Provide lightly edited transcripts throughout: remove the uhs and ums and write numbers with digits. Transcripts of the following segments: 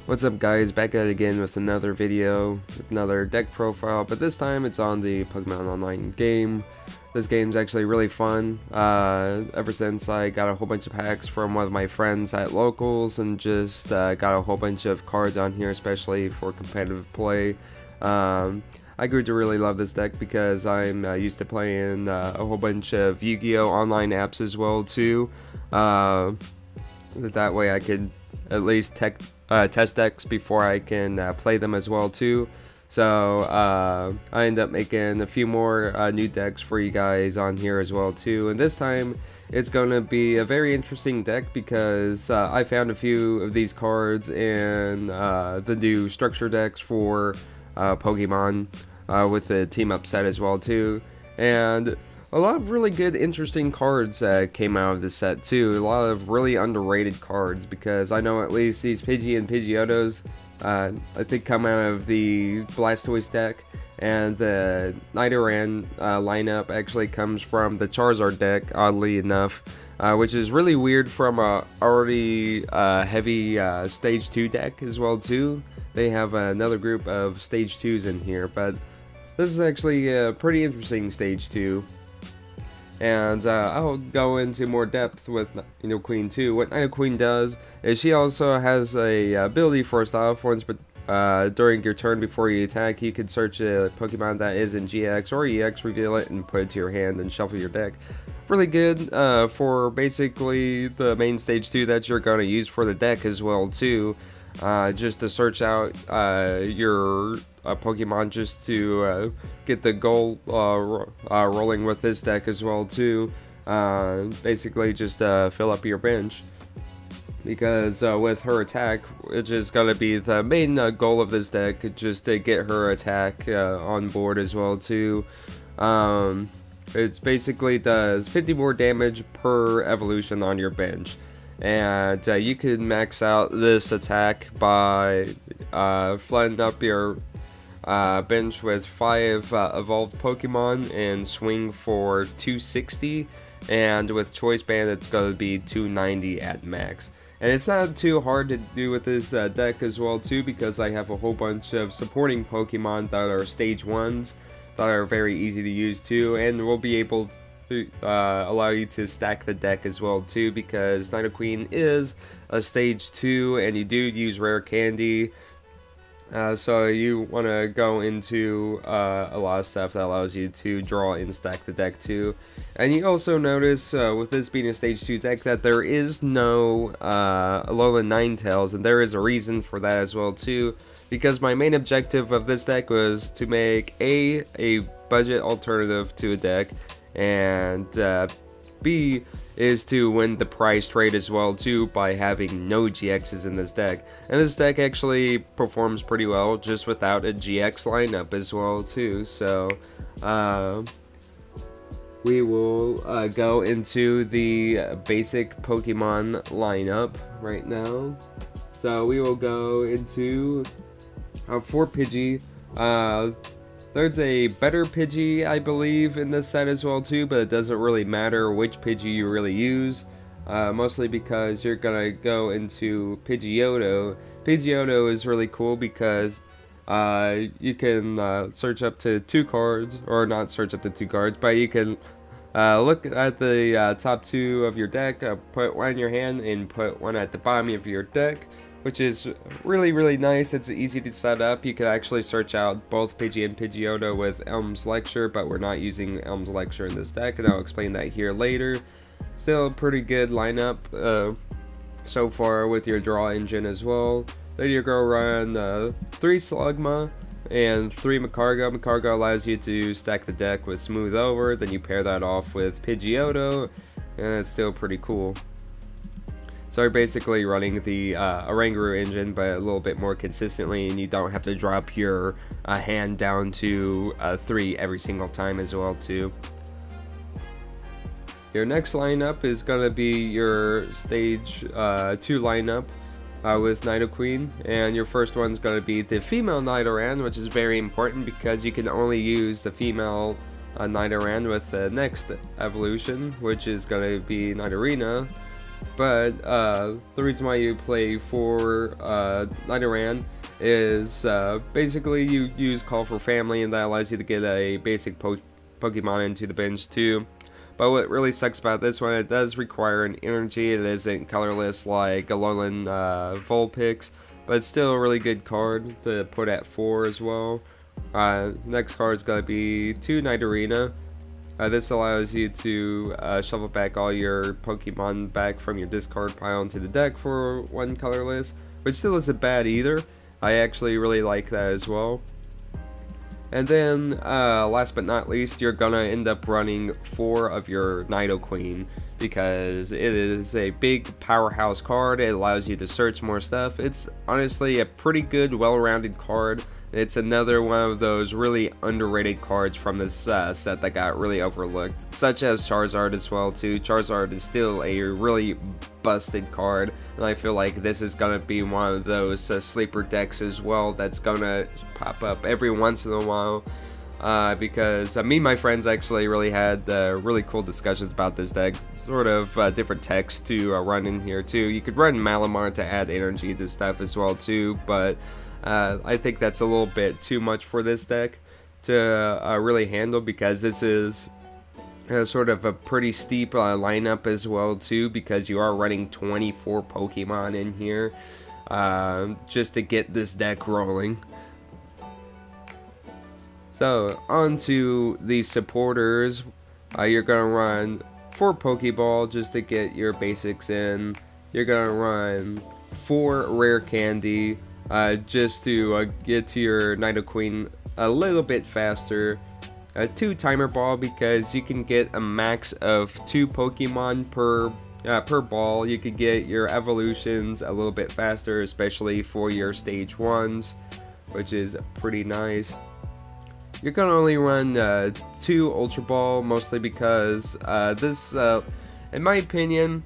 What's up guys, back at it again with another video, with another deck profile, but this time it's on the Pokemon Online game. This game's actually really fun. Ever since I got a whole bunch of packs from one of my friends at locals and just got a whole bunch of cards on here, especially for competitive play. I grew to really love this deck because I'm used to playing a whole bunch of Yu-Gi-Oh! Online apps as well too. That way I could at least test decks before I can play them as well too. So I end up making a few more new decks for you guys on here as well too, and this time it's going to be a very interesting deck because I found a few of these cards in the new structure decks for Pokemon with the team up set as well too, and a lot of really good, interesting cards came out of this set too. A lot of really underrated cards because I know at least these Pidgey and Pidgeotos, I think, come out of the Blastoise deck, and the Nidoran lineup actually comes from the Charizard deck, oddly enough, which is really weird from a already heavy Stage 2 deck as well too. They have another group of Stage 2s in here, but this is actually a pretty interesting Stage 2. And I'll go into more depth with Nidoqueen too. What Nidoqueen does is she also has a ability first off. Once during your turn before you attack, you can search a Pokemon that is in GX or EX, reveal it, and put it to your hand and shuffle your deck. Really good for basically the main Stage 2 that you're going to use for the deck as well too. Just to search out your Pokemon, just to get the goal rolling with this deck as well too. Basically just fill up your bench, because with her attack, which is going to be the main goal of this deck, just to get her attack on board as well too. It's basically does 50 more damage per evolution on your bench. And you can max out this attack by flooding up your bench with 5 evolved Pokemon and swing for 260, and with Choice Band it's going to be 290 at max. And it's not too hard to do with this deck as well too, because I have a whole bunch of supporting Pokemon that are Stage 1s that are very easy to use too, and will be able to allow you to stack the deck as well too, because Nidoqueen is a Stage 2 and you do use rare candy, so you want to go into a lot of stuff that allows you to draw and stack the deck too. And you also notice with this being a Stage 2 deck that there is no Alolan Ninetales, and there is a reason for that as well too, because my main objective of this deck was to make a budget alternative to a deck, and B is to win the prize trade as well too by having no GXs in this deck. And this deck actually performs pretty well just without a GX lineup as well too. So we will go into the basic Pokemon lineup right now. So we will go into for Pidgey. There's a better Pidgey, I believe, in this set as well too, but it doesn't really matter which Pidgey you really use, mostly because you're gonna go into Pidgeotto. Pidgeotto is really cool because you can search up to 2 cards, or not search up to 2 cards, but you can look at the top 2 of your deck, put one in your hand, and put one at the bottom of your deck, which is really nice. It's easy to set up. You can actually search out both Pidgey and Pidgeotto with Elm's Lecture, but we're not using Elm's Lecture in this deck, and I'll explain that here later. Still a pretty good lineup so far with your draw engine as well. Then you're going to run 3 Slugma and 3 Macargo. Macargo allows you to stack the deck with Smooth Over, then you pair that off with Pidgeotto, and it's still pretty cool. So you're basically running the Oranguru engine, but a little bit more consistently, and you don't have to drop your hand down to 3 every single time as well too. Your next lineup is going to be your Stage 2 lineup with Nidoqueen, and your first one's going to be the female Nidoran, which is very important because you can only use the female Nidoran with the next evolution, which is going to be Nidorina. But the reason why you play for Nidoran is basically you use Call for Family, and that allows you to get a basic Pokemon into the bench too. But what really sucks about this one, it does require an energy. It isn't colorless like Alolan Vulpix, but it's still a really good card to put at 4 as well. Next card is going to be 2 Nidorina. This allows you to shuffle back all your Pokemon back from your discard pile into the deck for 1 colorless, which still isn't bad either. I actually really like that as well. And then, last but not least, you're gonna end up running 4 of your Nidoqueen, because it is a big powerhouse card. It allows you to search more stuff. It's honestly a pretty good, well-rounded card. It's another one of those really underrated cards from this set that got really overlooked, such as Charizard as well too. Charizard is still a really busted card, and I feel like this is gonna be one of those sleeper decks as well that's gonna pop up every once in a while. Because me and my friends actually really had really cool discussions about this deck, sort of different techs to run in here too. You could run Malamar to add energy to stuff as well too, but I think that's a little bit too much for this deck to really handle, because this is sort of a pretty steep lineup as well too, because you are running 24 Pokemon in here just to get this deck rolling. So on to the supporters. You're gonna run 4 Pokeball just to get your basics in. You're gonna run 4 Rare Candy just to get to your Nidoqueen a little bit faster. 2 Timer Ball, because you can get a max of 2 Pokemon per ball. You could get your evolutions a little bit faster, especially for your stage 1s, which is pretty nice. You're gonna only run 2 Ultra Ball, mostly because this, in my opinion,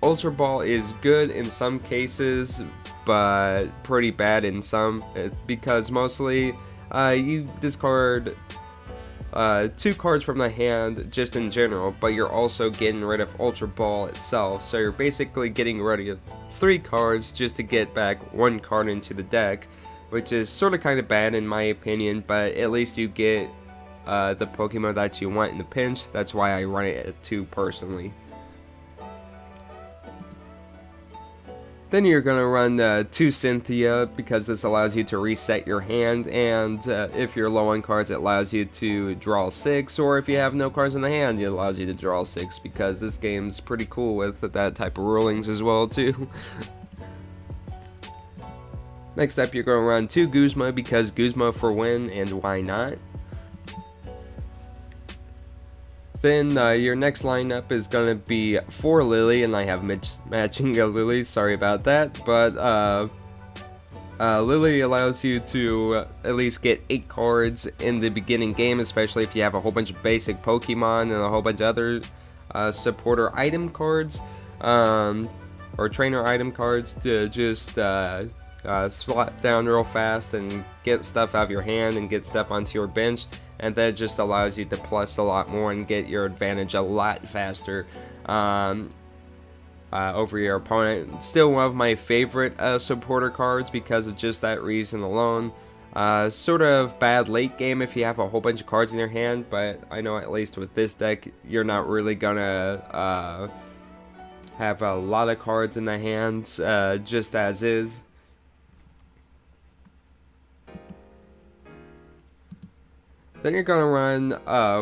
Ultra Ball is good in some cases, but pretty bad in some, because mostly you discard 2 cards from the hand just in general, but you're also getting rid of Ultra Ball itself, so you're basically getting rid of 3 cards just to get back 1 card into the deck, which is sort of kind of bad in my opinion, but at least you get the Pokemon that you want in the pinch. That's why I run it at 2 personally. Then you're going to run 2 Cynthia, because this allows you to reset your hand, and if you're low on cards, it allows you to draw 6, or if you have no cards in the hand, it allows you to draw 6, because this game's pretty cool with that type of rulings as well too. Next up, you're going to run 2 Guzma, because Guzma for win, and why not? Then your next lineup is going to be 4 Lily, and I have matching Lilies, sorry about that, but Lily allows you to at least get 8 cards in the beginning game, especially if you have a whole bunch of basic Pokemon and a whole bunch of other supporter item cards, or trainer item cards, to just slap down real fast and get stuff out of your hand and get stuff onto your bench, and that just allows you to plus a lot more and get your advantage a lot faster over your opponent. Still one of my favorite supporter cards because of just that reason alone. Sort of bad late game if you have a whole bunch of cards in your hand, but I know at least with this deck you're not really gonna have a lot of cards in the hand just as is. Then you're going to run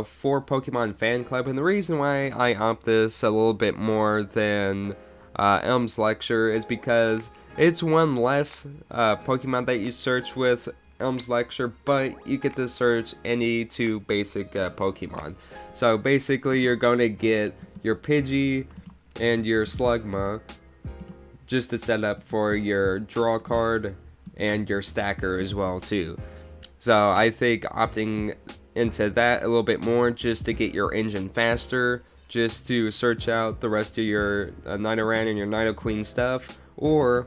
4 Pokemon Fan Club, and the reason why I opt this a little bit more than Elm's Lecture is because it's one less Pokemon that you search with Elm's Lecture, but you get to search any 2 basic Pokemon. So basically you're going to get your Pidgey and your Slugma just to set up for your draw card and your stacker as well too. So I think opting into that a little bit more just to get your engine faster, just to search out the rest of your Nidoran and your Nidoqueen stuff, or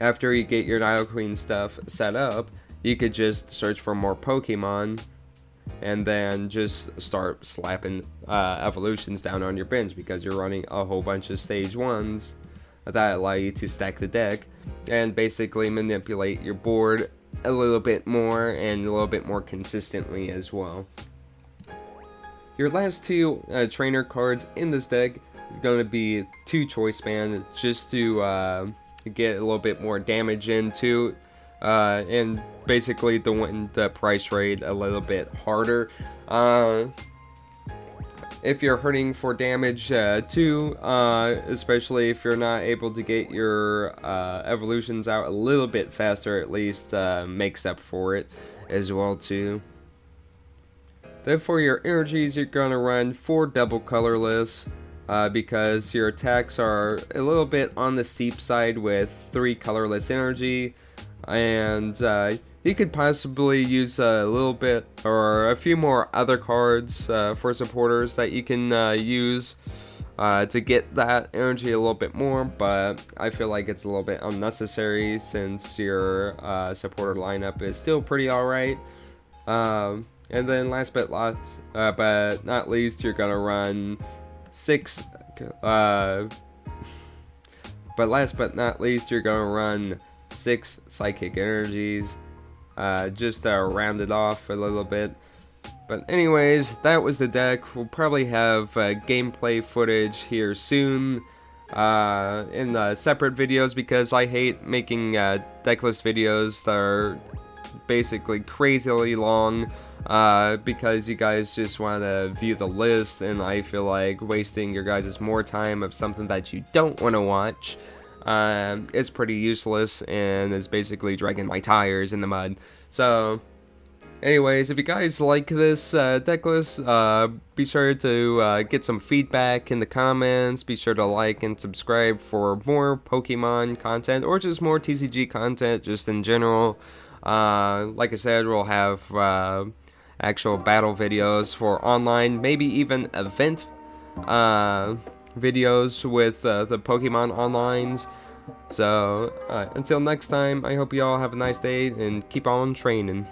after you get your Nidoqueen stuff set up, you could just search for more Pokemon and then just start slapping evolutions down on your bench, because you're running a whole bunch of stage 1s that allow you to stack the deck and basically manipulate your board a little bit more and a little bit more consistently as well. Your last two trainer cards in this deck is going to be 2 Choice Band, just to get a little bit more damage into and basically to win the price rate a little bit harder. If you're hurting for damage too, especially if you're not able to get your evolutions out a little bit faster, at least makes up for it as well too. Then for your energies, you're going to run 4 double colorless, because your attacks are a little bit on the steep side with 3 colorless energy, and you could possibly use a little bit or a few more other cards for supporters that you can use to get that energy a little bit more, but I feel like it's a little bit unnecessary since your supporter lineup is still pretty alright. And then last but not least, you're gonna run 6 but last but not least, you're gonna run 6 psychic energies, just to round it off a little bit. But anyways, that was the deck. We'll probably have gameplay footage here soon in separate videos, because I hate making deck list videos that are basically crazily long, because you guys just want to view the list, and I feel like wasting your guys' more time of something that you don't want to watch is pretty useless, and is basically dragging my tires in the mud. So anyways, if you guys like this deck list, be sure to get some feedback in the comments. Be sure to like and subscribe for more Pokemon content, or just more TCG content just in general. Like I said, we'll have actual battle videos for online, maybe even event videos with the Pokemon Onlines. So until next time, I hope you all have a nice day and keep on training.